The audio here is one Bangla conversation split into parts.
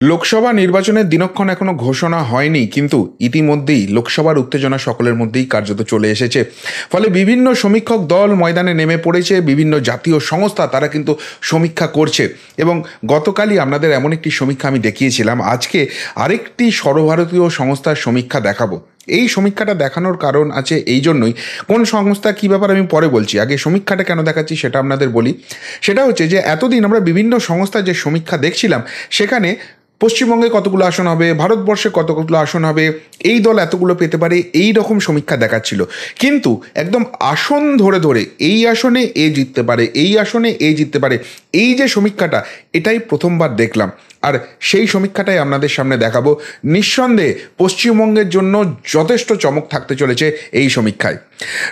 লোকসভা নির্বাচনের দিনক্ষণ এখনো ঘোষণা হয়নি, কিন্তু ইতিমধ্যেই লোকসভার উত্তেজনা সকলের মধ্যেই কার্যত চলে এসেছে। ফলে বিভিন্ন সমীক্ষক দল ময়দানে নেমে পড়েছে, বিভিন্ন জাতীয় সংস্থা তারা কিন্তু সমীক্ষা করছে। এবং গতকালই আপনাদের এমন একটি সমীক্ষা আমি দেখিয়েছিলাম, আজকে আরেকটি সর্বভারতীয় সংস্থার সমীক্ষা দেখাবো। এই সমীক্ষাটা দেখানোর কারণ আছে এই জন্যই, কোন সংস্থা কী ব্যাপার আমি পরে বলছি, আগে সমীক্ষাটা কেন দেখাচ্ছি সেটা আপনাদের বলি। সেটা হচ্ছে যে এতদিন আমরা বিভিন্ন সংস্থার যে সমীক্ষা দেখছিলাম, সেখানে পশ্চিমবঙ্গে কতগুলো আসন হবে, ভারতবর্ষে কতগুলো আসন হবে, এই দল এতগুলো পেতে পারে, এই রকম সমীক্ষা দেখাচ্ছিল। কিন্তু একদম আসন ধরে ধরে এই আসনে এ জিততে পারে, এই আসনে এ জিততে পারে, এই যে সমীক্ষাটা, এটাই প্রথমবার দেখলাম। আর সেই সমীক্ষাটাই আপনাদের সামনে দেখাবো। নিঃসন্দেহে পশ্চিমবঙ্গের জন্য যথেষ্ট চমক থাকতে চলেছে এই সমীক্ষায়।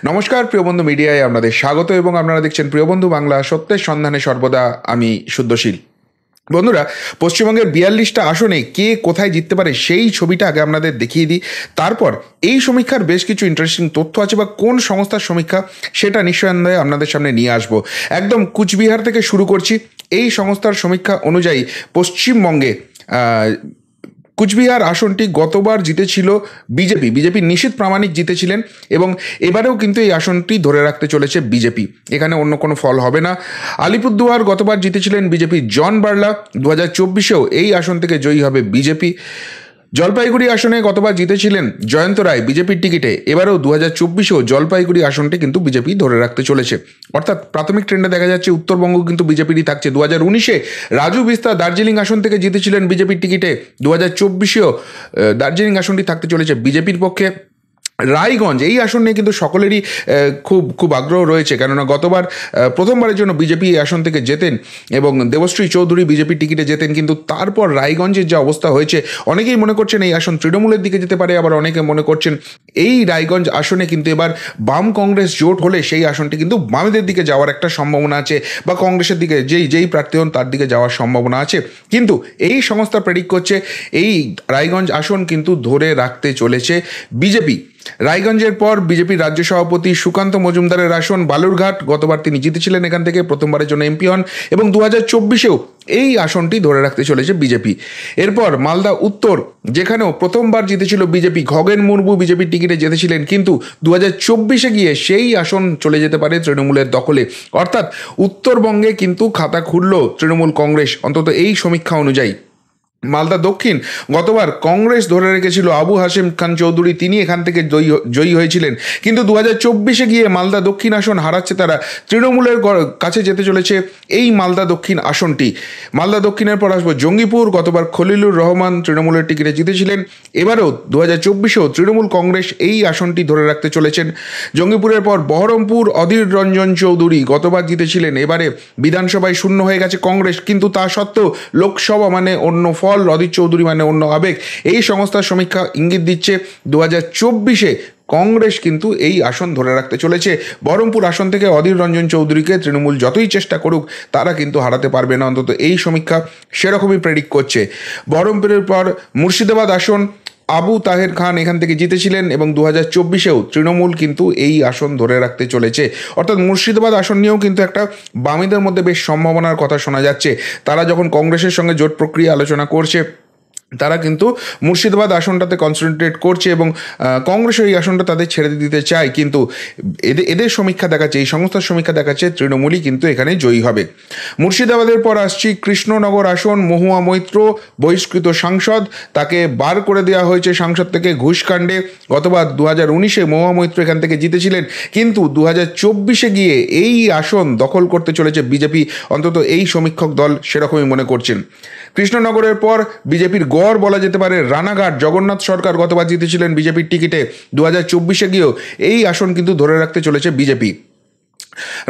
নমস্কার, প্রিয়বন্ধু মিডিয়ায় আপনাদের স্বাগত এবং আপনারা দেখছেন প্রিয়বন্ধু বাংলা, সত্যের সন্ধানে সর্বদা আমি শুদ্ধশীল। বন্ধুরা, পশ্চিমবঙ্গের 42টা আসনে কে কোথায় জিততে পারে সেই ছবিটা আগে আপনাদের দেখিয়ে দিই। তারপর এই সমীক্ষার বেশ কিছু ইন্টারেস্টিং তথ্য আছে, বা কোন সংস্থার সমীক্ষা সেটা নিঃসন্দেহে আপনাদের সামনে নিয়ে আসবো। একদম কুচবিহার থেকে শুরু করছি। এই সংস্থার সমীক্ষা অনুযায়ী পশ্চিমবঙ্গে কুচবিহার আসনটি গতবার জিতেছিল বিজেপি নিশীথ প্রামাণিক জিতেছিলেন, এবং এবারেও কিন্তু এই আসনটি ধরে রাখতে চলেছে বিজেপি। এখানে অন্য কোনো ফল হবে না। আলিপুরদুয়ার গতবার জিতেছিলেন বিজেপি জন বার্লা, 2024-এও এই আসন থেকে জয়ী হবে বিজেপি। জলপাইগুড়ি আসনে গতবার জিতেছিলেন জয়ন্ত রায় বিজেপির টিকিটে, এবারেও 2024-এও জলপাইগুড়ি আসনটি কিন্তু বিজেপি ধরে রাখতে চলেছে। অর্থাৎ প্রাথমিক ট্রেন্ডে দেখা যাচ্ছে উত্তরবঙ্গ কিন্তু বিজেপিরই থাকছে। 2019-এ রাজু বিস্তা দার্জিলিং আসন থেকে জিতেছিলেন বিজেপির টিকিটে, 2024-এও দার্জিলিং আসনটি থাকতে চলেছে বিজেপির পক্ষে। রায়গঞ্জ এই আসন নিয়ে কিন্তু সকলেরই খুব আগ্রহ রয়েছে, কেননা গতবার প্রথমবারের জন্য বিজেপি এই আসন থেকে জেতেন এবং দেবশ্রী চৌধুরী বিজেপির টিকিটে জেতেন। কিন্তু তারপর রায়গঞ্জের যে অবস্থা হয়েছে, অনেকেই মনে করছেন এই আসন তৃণমূলের দিকে যেতে পারে, আবার অনেকে মনে করছেন এই রায়গঞ্জ আসনে কিন্তু এবার বাম কংগ্রেস জোট হলে সেই আসনটি কিন্তু বামেদের দিকে যাওয়ার একটা সম্ভাবনা আছে, বা কংগ্রেসের দিকে যেই প্রার্থী হন তার দিকে যাওয়ার সম্ভাবনা আছে। কিন্তু এই সংস্থা প্রেডিক্ট করছে এই রায়গঞ্জ আসন কিন্তু ধরে রাখতে চলেছে বিজেপি। রায়গঞ্জের পর বিজেপির রাজ্য সভাপতি সুকান্ত মজুমদারের আসন বালুরঘাট, গতবার তিনি জিতেছিলেন এখান থেকে, প্রথমবারের জন্য এমপি হন, এবং 2024-এও এই আসনটি ধরে রাখতে চলেছে বিজেপি। এরপর মালদা উত্তর, যেখানেও প্রথমবার জিতেছিল বিজেপি, খগেন মুর্মু বিজেপির টিকিটে জিতেছিলেন, কিন্তু 2024-এ গিয়ে সেই আসন চলে যেতে পারে তৃণমূলের দখলে। অর্থাৎ উত্তরবঙ্গে কিন্তু খাতা খুলল তৃণমূল কংগ্রেস, অন্তত এই সমীক্ষা অনুযায়ী। মালদা দক্ষিণ, গতবার কংগ্রেস ধরে রেখেছিল আবু হাশেম খান চৌধুরী, তিনি এখান থেকে জয়ী হয়েছিলেন, কিন্তু 2024-এ গিয়ে মালদা দক্ষিণ আসন হারাচ্ছে তারা। তৃণমূলের কাছে যেতে চলেছে এই মালদা দক্ষিণ আসনটি। মালদা দক্ষিণের পর আসবো জঙ্গিপুর, গতবার খলিলুর রহমান তৃণমূলের টিকিটে জিতেছিলেন, এবারেও 2024-এও তৃণমূল কংগ্রেস এই আসনটি ধরে রাখতে চলেছেন। জঙ্গিপুরের পর বহরমপুর, অধীর রঞ্জন চৌধুরী গতবার জিতেছিলেন, এবারে বিধানসভায় শূন্য হয়ে গেছে কংগ্রেস, কিন্তু তা সত্ত্বেও লোকসভা মানে অন্য ফল, অধীর চৌধুরী মানে অন্য আবেগ। এই সংস্থার সমীক্ষা ইঙ্গিত দিচ্ছে 2024-এ কংগ্রেস কিন্তু এই আসন ধরে রাখতে চলেছে। বহরমপুর আসন থেকে অধীর রঞ্জন চৌধুরীকে তৃণমূল যতই চেষ্টা করুক তারা কিন্তু হারাতে পারবে না, অন্তত এই সমীক্ষা সেরকমই প্রেডিক্ট করছে। বহরমপুরের পর মুর্শিদাবাদ আসন, আবু তাহের খান এখান থেকে জিতেছিলেন, এবং 2024-এও তৃণমূল কিন্তু এই আসন ধরে রাখতে চলেছে। অর্থাৎ মুর্শিদাবাদ আসন নিয়েও কিন্তু একটা বামেদের মধ্যে বেশ সম্ভাবনার কথা শোনা যাচ্ছে। তারা যখন কংগ্রেসের সঙ্গে জোট প্রক্রিয়া আলোচনা করছে, তারা কিন্তু মুর্শিদাবাদ আসনটাতে কনসেন্ট্রেট করছে, এবং কংগ্রেস এই আসনটা তাদের ছেড়ে দিতে চায়। কিন্তু এদের সমীক্ষা দেখাচ্ছে, এই সংস্থার সমীক্ষা দেখাচ্ছে তৃণমূলই কিন্তু এখানে জয়ী হবে। মুর্শিদাবাদের পর আসছি কৃষ্ণনগর আসন, মহুয়া মৈত্র বহিষ্কৃত সাংসদ, তাকে বার করে দেওয়া হয়েছে সংসদ থেকে ঘুষকাণ্ডে। গতবার 2019-এ মহুয়া মৈত্র এখান থেকে জিতেছিলেন, কিন্তু 2024-এ গিয়ে এই আসন দখল করতে চলেছে বিজেপি, অন্তত এই সমীক্ষক দল সেরকমই মনে করছেন। কৃষ্ণনগরের পর বিজেপির গড় বলা যেতে পারে রানাঘাট, জগন্নাথ সরকার গতবার জিতেছিলেন বিজেপির টিকিটে, 2024-এ গিয়েও এই আসন কিন্তু ধরে রাখতে চলেছে বিজেপি।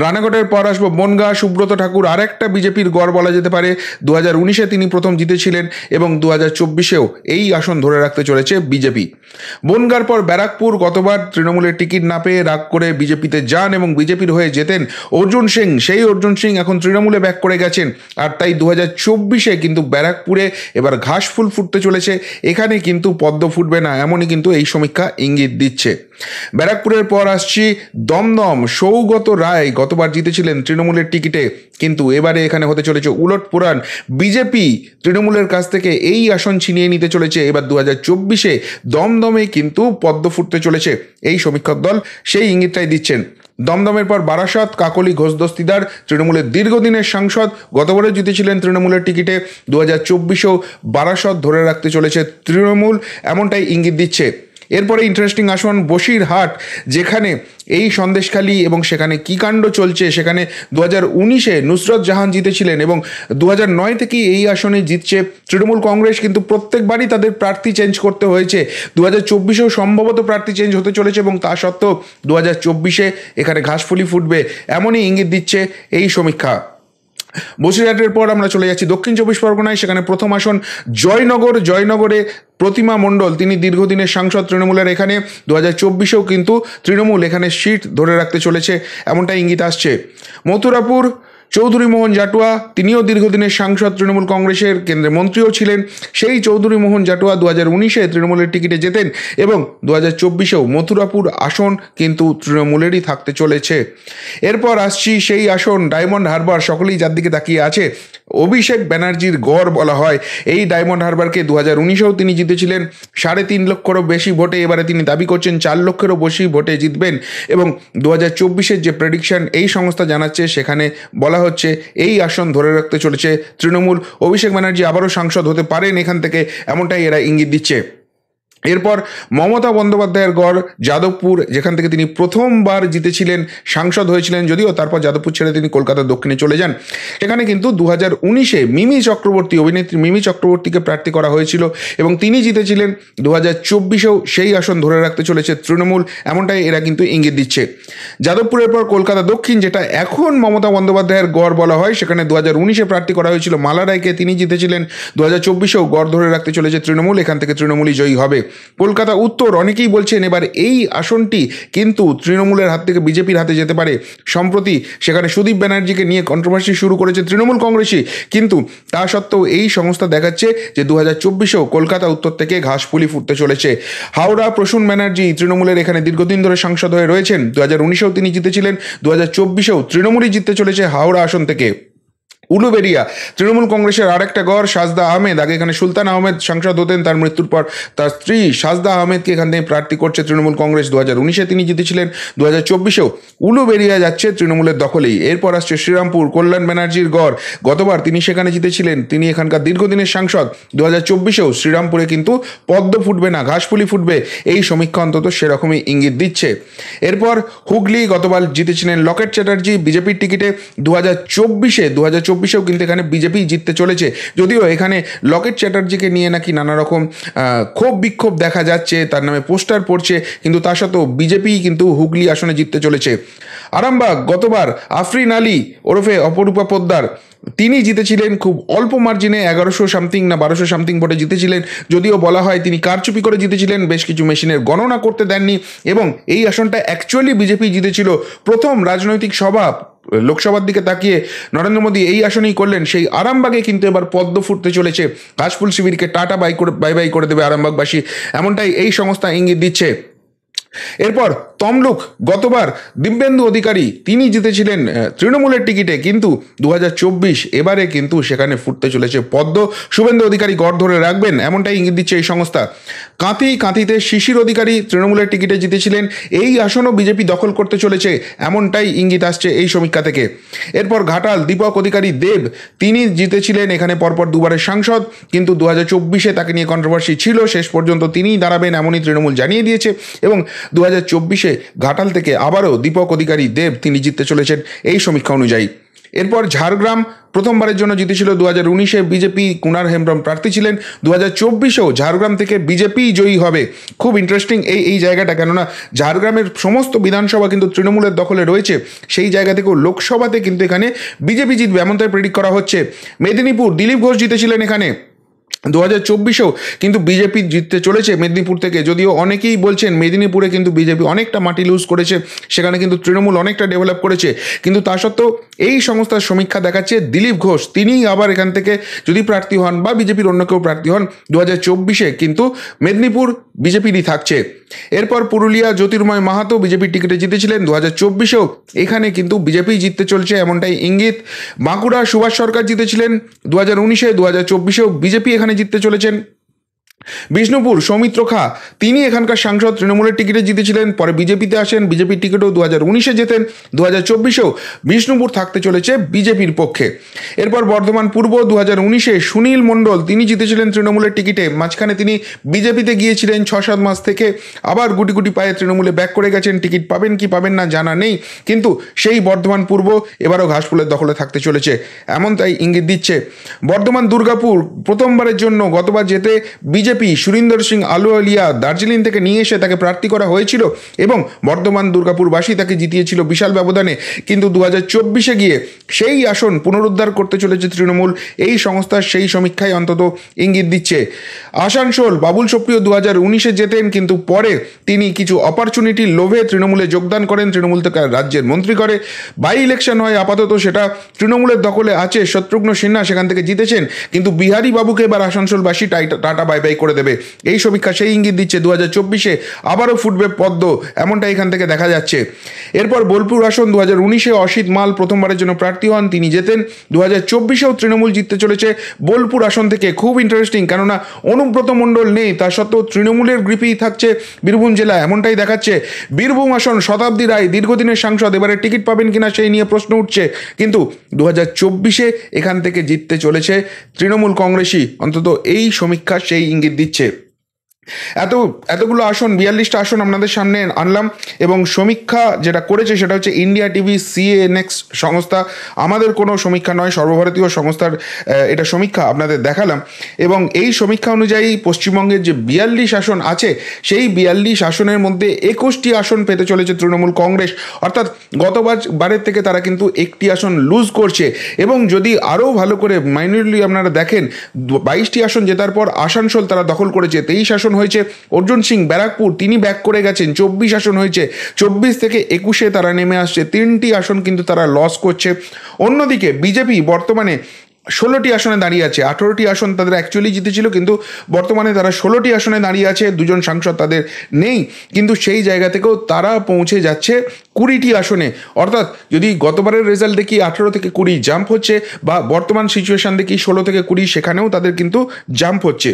রানাঘাটের পর আসবো বনগাঁ, সুব্রত ঠাকুর আরেকটা বিজেপির গড় বলা যেতে পারে, 2019-এ তিনি প্রথম জিতেছিলেন, এবং 2024-এও এই আসন ধরে রাখতে চলেছে বিজেপি। বনগাঁর পর ব্যারাকপুর, গতবার তৃণমূলের টিকিট না পেয়ে রাগ করে বিজেপিতে যান এবং বিজেপির হয়ে জেতেন অর্জুন সিং, সেই অর্জুন সিং এখন তৃণমূলে ব্যাক করে গেছেন, আর তাই 2024-এ কিন্তু ব্যারাকপুরে এবার ঘাস ফুল ফুটতে চলেছে, এখানে কিন্তু পদ্ম ফুটবে না, এমনই কিন্তু এই সমীক্ষা ইঙ্গিত দিচ্ছে। ব্যারাকপুরের পর আসছি দমদম, সৌগত রায় রায় গতবার জিতেছিলেন তৃণমূলের টিকিটে, কিন্তু এবারে এখানে হতে চলেছে উলটপুরাণ। বিজেপি তৃণমূলের কাছ থেকে এই আসন ছিনিয়ে নিতে চলেছে। এবার 2024-এ দমদমে কিন্তু পদ্ম ফুটতে চলেছে। এই সমীক্ষক দল সেই ইঙ্গিতটাই দিচ্ছেন। দমদমের পর বারাসত, কাকলি ঘোষ দস্তিদার তৃণমূলের দীর্ঘদিনের সাংসদ, গতবারে জিতেছিলেন তৃণমূলের টিকিটে। 2024-এও বারাসত ধরে রাখতে চলেছে তৃণমূল, এমনটাই ইঙ্গিত দিচ্ছে। এরপরে ইন্টারেস্টিং আসন বসিরহাট, যেখানে এই সন্দেশখালী এবং সেখানে কী কাণ্ড চলছে। সেখানে 2019-এ নুসরত জাহান জিতেছিলেন এবং 2009 থেকেই এই আসনে জিতছে তৃণমূল কংগ্রেস, কিন্তু প্রত্যেকবারই তাদের প্রার্থী চেঞ্জ করতে হয়েছে। 2024-এও সম্ভবত প্রার্থী চেঞ্জ হতে চলেছে এবং তা সত্ত্বেও 2024-এ এখানে ঘাসফুলি ফুটবে, এমনই ইঙ্গিত দিচ্ছে এই সমীক্ষা। বসিরহাটের পর আমরা চলে যাচ্ছি দক্ষিণ 24 পরগনায়। সেখানে প্রথম আসন জয়নগরে প্রতিমা মণ্ডল, তিনি দীর্ঘদিনের সাংসদ তৃণমূলের। এখানে 2024-এও কিন্তু তৃণমূল এখানে সিট ধরে রাখতে চলেছে, এমনটা ইঙ্গিত আসছে। মথুরাপুর চৌধুরী মোহন জাটুয়া, তিনিও দীর্ঘদিনের সাংসদ তৃণমূল কংগ্রেসের, কেন্দ্রের মন্ত্রীও ছিলেন। সেই চৌধুরী মোহন জাটুয়া 2019-এ তৃণমূলের টিকিটে জেতেন এবং 2024-এও মথুরাপুর আসন কিন্তু তৃণমূলেরই থাকতে চলেছে। এরপর আসছি সেই আসন ডায়মন্ড হারবার, সকলেই যার দিকে তাকিয়ে আছে। অভিষেক ব্যানার্জির গড় বলা হয় এই ডায়মন্ড হারবারকে। 2019-এও তিনি জিতেছিলেন 3.5 লক্ষেরও বেশি ভোটে। এবারে তিনি দাবি করছেন 4 লক্ষেরও বেশি ভোটে জিতবেন এবং 2024-এর যে প্রেডিকশন এই সংস্থা জানাচ্ছে, সেখানে বলা হচ্ছে এই আসন ধরে রাখতে চলেছে তৃণমূল। অভিষেক ব্যানার্জি আবারও সাংসদ হতে পারেন এখান থেকে, এমনটাই এরা ইঙ্গিত দিচ্ছে। এরপর মমতা বন্দ্যোপাধ্যায়ের গড় যাদবপুর, যেখান থেকে তিনি প্রথমবার জিতেছিলেন, সাংসদ হয়েছিলেন যদিও, তারপর যাদবপুর ছেড়ে তিনি কলকাতার দক্ষিণে চলে যান। সেখানে কিন্তু 2019-এ অভিনেত্রী মিমি চক্রবর্তীকে প্রার্থী করা হয়েছিল এবং তিনি জিতেছিলেন। 2024-এও সেই আসন ধরে রাখতে চলেছে তৃণমূল, এমনটাই এরা কিন্তু ইঙ্গিত দিচ্ছে। যাদবপুরের পর কলকাতা দক্ষিণ, যেটা এখন মমতা বন্দ্যোপাধ্যায়ের গড় বলা হয়, সেখানে 2019-এ প্রার্থী করা হয়েছিল মালা রায়কে, তিনি জিতেছিলেন। 2024-এও গড় ধরে রাখতে চলেছে তৃণমূল, এখান থেকে তৃণমূলই জয়ী হবে। কলকাতা উত্তর, অনেকেই বলছেন এবার এই আসনটি কিন্তু তৃণমূলের হাত থেকে বিজেপির হাতে যেতে পারে। সম্প্রতি সেখানে সুদীপ ব্যানার্জিকে নিয়ে কন্ট্রোভার্সি শুরু করেছে তৃণমূল কংগ্রেসই, কিন্তু তা সত্ত্বেও এই সংস্থা দেখাচ্ছে যে 2024-এও কলকাতা উত্তর থেকে ঘাসফুলি ফুটতে চলেছে। হাওড়া, প্রসূন ব্যানার্জি তৃণমূলের এখানে দীর্ঘদিন ধরে সাংসদ হয়ে রয়েছেন। 2019-এও তিনি জিতেছিলেন। 2024-এও তৃণমূলই জিততে চলেছে হাওড়া আসন থেকে। উলুবেড়িয়া, তৃণমূল কংগ্রেসের আরেকটা গড় সাজদা আহমেদ। আগে এখানে সুলতান আহমেদ সাংসদ হতেন, তার মৃত্যুর পর তার স্ত্রী সাজদা আহমেদকে এখান থেকে প্রার্থী করছে তৃণমূল কংগ্রেস। 2019-এ তিনি জিতেছিলেন। 2024-এও উলুবেড়িয়া যাচ্ছে তৃণমূলের দখলেই। এরপর আসছে শ্রীরামপুর, কল্যাণ ব্যানার্জির গড়, গতবার তিনি সেখানে জিতেছিলেন, তিনি এখানকার দীর্ঘদিনের সাংসদ। 2024-এও শ্রীরামপুরে কিন্তু পদ্ম ফুটবে না, ঘাসফুলি ফুটবে, এই সমীক্ষা অন্তত সেরকমই ইঙ্গিত দিচ্ছে। এরপর হুগলি, গতবার জিতেছিলেন লকেট চ্যাটার্জি বিজেপির টিকিটে। 2024-এও কিন্তু এখানে বিজেপি জিততে চলেছে, যদিও এখানে লকেট চ্যাটার্জিকে নিয়ে নাকি নানা রকম ক্ষোভ বিক্ষোভ দেখা যাচ্ছে, তার নামে পোস্টার পড়ছে, কিন্তু তা সত্ত্বেও বিজেপি কিন্তু হুগলি আসনে জিততে চলেছে। আরামবাগ, গতবার আফরিন আলী ওরফে অপরূপা পোদ্দার, তিনি জিতেছিলেন খুব অল্প মার্জিনে, 1100 সামথিং না 1200 সামথিং ভোটে জিতেছিলেন, যদিও বলা হয় তিনি কারচুপি করে জিতেছিলেন, বেশ কিছু মেশিনের গণনা করতে দেননি এবং এই আসনটা অ্যাকচুয়ালি বিজেপি জিতেছিল। প্রথম রাজনৈতিক সভা লোকসভার দিকে তাকিয়ে নরেন্দ্র মোদী এই আসনেই করলেন। সেই আরামবাগে কিন্তু এবার পদ্ম ফুটতে চলেছে, ঘাসফুল শিবিরকে টাটা বাই বাই করে দেবে আরামবাগবাসী, এমনটাই এই সংস্থা ইঙ্গিত দিচ্ছে। এরপর তমলুক, গতবার দিব্যেন্দু অধিকারী তিনি জিতেছিলেন তৃণমূলের টিকিটে, কিন্তু 2024 এবারে কিন্তু সেখানে ফুটতে চলেছে পদ্ম। শুভেন্দু অধিকারী গড় ধরে রাখবেন, এমনটাই ইঙ্গিত দিচ্ছে এই সংস্থা। কাঁথিতে শিশির অধিকারী তৃণমূলের টিকিটে জিতেছিলেন, এই আসনও বিজেপি দখল করতে চলেছে, এমনটাই ইঙ্গিত আসছে এই সমীক্ষা থেকে। এরপর ঘাটাল, দীপক অধিকারী দেব, তিনি জিতেছিলেন এখানে পরপর দুবারের সাংসদ, কিন্তু 2024-এ তাকে নিয়ে কন্ট্রোভার্সি ছিল, শেষ পর্যন্ত তিনিই দাঁড়াবেন এমনই তৃণমূল জানিয়ে দিয়েছে এবং 2024-এ ঘাটাল থেকে আবারও দীপক অধিকারী দেব তিনি জিততে চলেছেন এই সমীক্ষা অনুযায়ী। এরপর ঝাড়গ্রাম, প্রথমবারের জন্য জিতেছিল 2019-এ বিজেপি, কুনার হেমব্রম প্রার্থী ছিলেন। 2024-এও ঝাড়গ্রাম থেকে বিজেপি জয়ী হবে। খুব ইন্টারেস্টিং এই জায়গাটা, কেননা ঝাড়গ্রামের সমস্ত বিধানসভা কিন্তু তৃণমূলের দখলে রয়েছে, সেই জায়গা থেকেও লোকসভাতে কিন্তু এখানে বিজেপি জিতবে, এমনটাই প্রেডিক্ট করা হচ্ছে। মেদিনীপুর, দিলীপ ঘোষ জিতেছিলেন এখানে, 2024-এও কিন্তু বিজেপি জিততে চলেছে মেদিনীপুর থেকে, যদিও অনেকেই বলছেন মেদিনীপুরে কিন্তু বিজেপি অনেকটা মাটি লুজ করেছে, সেখানে কিন্তু তৃণমূল অনেকটা ডেভেলপ করেছে, কিন্তু তা সত্ত্বেও এই সংস্থার সমীক্ষা দেখাচ্ছে দিলীপ ঘোষ তিনি আবার এখান থেকে যদি প্রার্থী হন বা বিজেপির অন্য কেউ প্রার্থী হন 2024-এ কিন্তু মেদিনীপুর বিজেপিরই থাকছে। এরপর পুরুলিয়া জ্যোতির্ময় মাহাতো বিজেপির টিকিটে জিতেছিলেন, 2024-এও এখানে কিন্তু বিজেপি জিততে চলছে এমনটাই ইঙ্গিত। বাঁকুড়া সুভাষ সরকার জিতেছিলেন 2019-এ, 2024-এও বিজেপি এখানে জিততে চলেছেন। বিষ্ণুপুর সৌমিত্র খা তিনি এখানকার সাংসদ, তৃণমূলের টিকিটে জিতেছিলেন, পরে বিজেপিতে আসেন, বিজেপির টিকিটেও 2019-এ জেতেন, 2024-এও বিষ্ণুপুর থাকতে চলেছে বিজেপির পক্ষে। এরপর বর্ধমান পূর্ব 2019-এ সুনীল মণ্ডল তিনি জিতেছিলেন তৃণমূলের টিকিটে, মাঝখানে তিনি বিজেপিতে গিয়েছিলেন 6-7 মাস থেকে, আবার গুটি গুটি পায়ে তৃণমূলে ব্যাক করে গেছেন, টিকিট পাবেন কি পাবেন না জানা নেই, কিন্তু সেই বর্ধমান পূর্ব এবারও ঘাসফুলের দখলে থাকতে চলেছে এমন তাই ইঙ্গিত দিচ্ছে। বর্ধমান দুর্গাপুর প্রথমবারের জন্য গতবার যেতে বিজেপি সুরিন্দর সিং আলুওয়ালিয়া দার্জিলিং থেকে নিয়ে এসে তাকে প্রার্থী করা হয়েছিল এবং বর্ধমান দুর্গাপুরবাসী তাকে জিতিয়েছিল বিশাল ব্যবধানে, কিন্তু 2024-এ গিয়ে সেই আসন পুনরুদ্ধার করতে চলেছে তৃণমূল, এই সংস্থার সেই সমীক্ষায় অন্তত ইঙ্গিত দিচ্ছে। আসানসোল বাবুল সুপ্রিয় 2019-এ জেতেন, কিন্তু পরে তিনি কিছু অপরচুনিটির লোভে তৃণমূলে যোগদান করেন, তৃণমূল থেকে রাজ্যের মন্ত্রী করে, বাই ইলেকশন হয়, আপাতত সেটা তৃণমূলের দখলে আছে, শত্রুঘ্ন সিনহা সেখান থেকে জিতেছেন, কিন্তু বিহারী বাবুকে এবার আসানসোলবাসী টাটা বাই বাই করে দেবে, এই সমীক্ষা সেই ইঙ্গিত দিচ্ছে 2024-এ আবারও ফুটবে পদ্ম, এমনটা এখান থেকে দেখা যাচ্ছে। এরপর বোলপুর আসন 2019-এ অসিত মাল প্রথমবারের জন্য প্রার্থী হন, তিনি জেতেন, 2024-এও তৃণমূল জিততে চলেছে বোলপুর আসন থেকে। খুব ইন্টারেস্টিং, কেননা অনুব্রত মণ্ডল নেই, তা সত্ত্বেও তৃণমূলের গ্রিপেই থাকছে বীরভূম জেলা, এমনটাই দেখাচ্ছে। বীরভূম আসন শতাব্দী রায় দীর্ঘদিনের সাংসদ, এবারে টিকিট পাবেন কিনা সেই নিয়ে প্রশ্ন উঠছে, কিন্তু 2024-এ এখান থেকে জিততে চলেছে তৃণমূল কংগ্রেসই, অন্তত এই সমীক্ষা সেই ইঙ্গিত দিচ্ছে। এতগুলো আসন 42টা আসন আপনাদের সামনে আনলাম, এবং সমীক্ষা যেটা করেছে সেটা হচ্ছে ইন্ডিয়া টিভি সিএনএক্স সংস্থা, আমাদের কোনো সমীক্ষা নয়, সর্বভারতীয় সংস্থার এটা সমীক্ষা আপনাদের দেখালাম। এবং এই সমীক্ষা অনুযায়ী পশ্চিমবঙ্গের যে 42 আসন আছে সেই 42 আসনের মধ্যে 21টি আসন পেতে চলেছে তৃণমূল কংগ্রেস, অর্থাৎ গতবারের থেকে তারা কিন্তু একটি আসন লুজ করছে। এবং যদি আরও ভালো করে মাইনরলি আপনারা দেখেন, 22টি আসন জেতার পর আসানসোল তারা দখল করেছে, 23 আসন হয়েছে, অর্জুন সিং ব্যারাকপুর তিনি ব্যাক করে গেছেন, 24 আসন হয়েছে, 24 থেকে 21-এ তারা নেমে আসছে, 3টি আসন কিন্তু তারা লস করছে। অন্যদিকে বিজেপি বর্তমানে 16টি আসনে দাঁড়িয়ে আছে, 18টি আসন তাদের অ্যাকচুয়ালি জিতেছিল, কিন্তু বর্তমানে তারা 16টি আসনে দাঁড়িয়ে আছে, দুজন সাংসদ তাদের নেই, কিন্তু সেই জায়গা থেকেও তারা পৌঁছে যাচ্ছে 20টি আসনে, অর্থাৎ যদি গতবারের রেজাল্ট দেখি 18 থেকে 20 জাম্প হচ্ছে, বা বর্তমান সিচুয়েশন দেখি 16 থেকে 20, সেখানেও তাদের কিন্তু জাম্প হচ্ছে।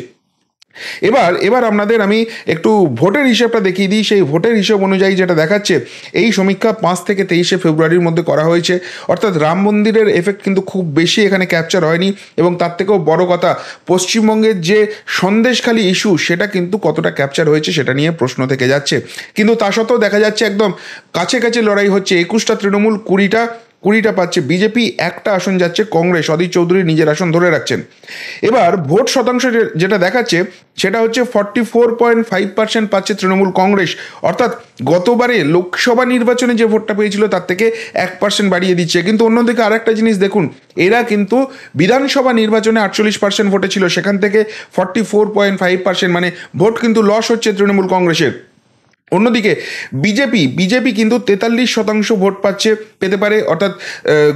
এবার আপনাদের আমি একটু ভোটের হিসেবটা দেখিয়ে দিই। সেই ভোটের হিসেব অনুযায়ী যেটা দেখাচ্ছে, এই সমীক্ষা 5 থেকে 23 ফেব্রুয়ারির মধ্যে করা হয়েছে, অর্থাৎ রাম মন্দিরের এফেক্ট কিন্তু খুব বেশি এখানে ক্যাপচার হয়নি, এবং তার থেকেও বড় কথা পশ্চিমবঙ্গের যে সন্দেশখালী ইস্যু সেটা কিন্তু কতটা ক্যাপচার হয়েছে সেটা নিয়ে প্রশ্ন থেকে যাচ্ছে, কিন্তু তা সত্ত্বেও দেখা যাচ্ছে একদম কাছে কাছে লড়াই হচ্ছে। 21টা তৃণমূল, 20টা পাচ্ছে বিজেপি, একটা আসন যাচ্ছে কংগ্রেস, অধীর চৌধুরী নিজের আসন ধরে রাখছেন। এবার ভোট শতাংশ যেটা দেখাচ্ছে সেটা হচ্ছে 44.5% পাচ্ছে তৃণমূল কংগ্রেস, অর্থাৎ গতবারে লোকসভা নির্বাচনে যে ভোটটা পেয়েছিল তার থেকে 1% বাড়িয়ে দিচ্ছে। কিন্তু অন্যদিকে আর একটা জিনিস দেখুন, এরা কিন্তু বিধানসভা নির্বাচনে 48% ভোটে ছিল, সেখান থেকে 44.5%, মানে ভোট কিন্তু লস হচ্ছে তৃণমূল কংগ্রেসের। অন্যদিকে বিজেপি কিন্তু 43% ভোট পেতে পারে, অর্থাৎ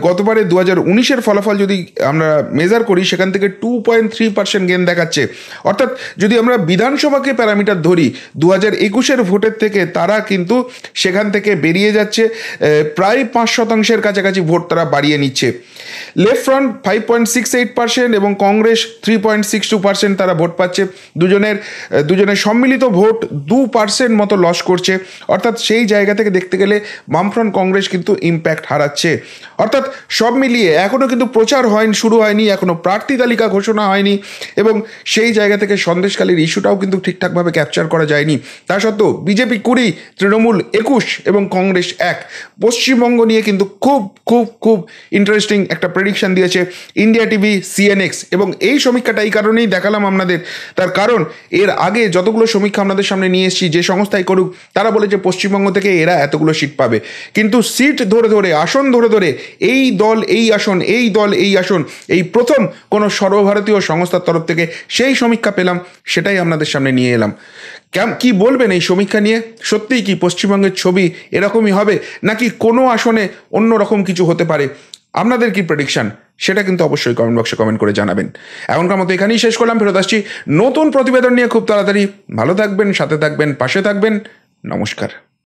গতবারে 2019-এর ফলাফল যদি আমরা মেজার করি সেখান থেকে 2.3% গেন দেখাচ্ছে, অর্থাৎ যদি আমরা বিধানসভাকে প্যারামিটার ধরি 2021-এর ভোটের থেকে তারা কিন্তু সেখান থেকে বেরিয়ে যাচ্ছে, প্রায় 5% কাছাকাছি ভোট তারা বাড়িয়ে নিচ্ছে। লেফট ফ্রন্ট 5.68% এবং কংগ্রেস 3.62% তারা ভোট পাচ্ছে, দুজনের সম্মিলিত ভোট 2% মতো লস করছে, অর্থাৎ সেই জায়গা থেকে দেখতে গেলে বামফ্রন্ট কংগ্রেস কিন্তু ইম্প্যাক্ট হারাচ্ছে। অর্থাৎ সব মিলিয়ে এখনও কিন্তু প্রচার শুরু হয়নি, এখনও প্রার্থী তালিকা ঘোষণা হয়নি, এবং সেই জায়গা থেকে সন্দেশখালীর ইস্যুটাও কিন্তু ঠিকঠাকভাবে ক্যাপচার করা যায়নি। তা সত্ত্বেও বিজেপি 20, তৃণমূল 21 এবং কংগ্রেস 1। পশ্চিমবঙ্গ নিয়ে কিন্তু খুব খুব খুব ইন্টারেস্টিং একটা প্রেডিকশন দিয়েছে ইন্ডিয়া টিভি সিএনএক্স, এবং এই সমীক্ষাটা এই কারণেই দেখালাম আপনাদের, তার কারণ এর আগে যতগুলো সমীক্ষা আপনাদের সামনে নিয়ে এসেছি, যে সংস্থাই করুক তারা বলেছে পশ্চিমবঙ্গ থেকে এরা এতগুলো সিট পাবে, কিন্তু সিট ধরে ধরে, আসন ধরে ধরে এই দল এই আসন, এই দল এই আসন, এই প্রথম কোনো সর্বভারতীয় সংস্থার তরফ থেকে সেই সমীক্ষা পেলাম, সেটাই আপনাদের সামনে নিয়ে এলাম। কি বলবেন এই সমীক্ষা নিয়ে? সত্যিই কি পশ্চিমবঙ্গের ছবি এরকমই হবে, নাকি কোনো আসনে অন্য রকম কিছু হতে পারে? আপনাদের কি প্রেডিকশন, সেটা কিন্তু অবশ্যই কমেন্ট বক্সে কমেন্ট করে জানাবেন। এখনকার মতো এখানেই শেষ করলাম, ফেরত আসছি নতুন প্রতিবেদন নিয়ে খুব তাড়াতাড়ি। ভালো থাকবেন, সাথে থাকবেন, পাশে থাকবেন। নমস্কার।